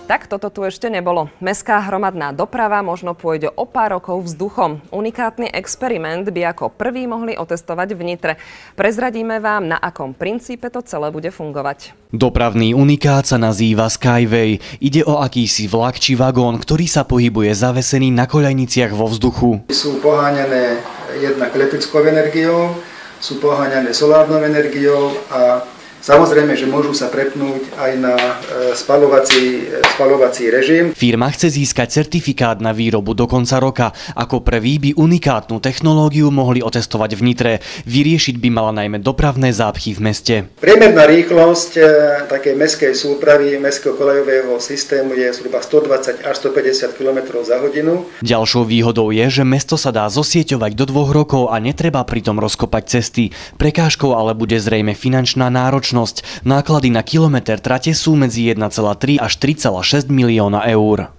Tak toto tu ešte nebolo. Mestská hromadná doprava možno pôjde o pár rokov vzduchom. Unikátny experiment by ako prvý mohli otestovať v Nitre. Prezradíme vám, na akom princípe to celé bude fungovať. Dopravný unikát sa nazýva Skyway. Ide o akýsi vlak či vagón, ktorý sa pohybuje zavesený na koľajniciach vo vzduchu. Sú poháňané jednak elektrickou energiou, sú poháňané solárnou energiou a samozrejme, že môžu sa prepnúť aj na spaľovací režim. Firma chce získať certifikát na výrobu do konca roka. Ako prvý by unikátnu technológiu mohli otestovať v Nitre. Vyriešiť by mala najmä dopravné zápchy v meste. Priemerná rýchlosť takej mestskej súpravy, mestského koľajového systému je zhruba 120 až 150 km za hodinu. Ďalšou výhodou je, že mesto sa dá zosieťovať do 2 rokov a netreba pritom rozkopať cesty. Prekážkou ale bude zrejme finančná náročnosť. Náklady na kilometr trate sú medzi 1,3 až 3,6 milióna eur.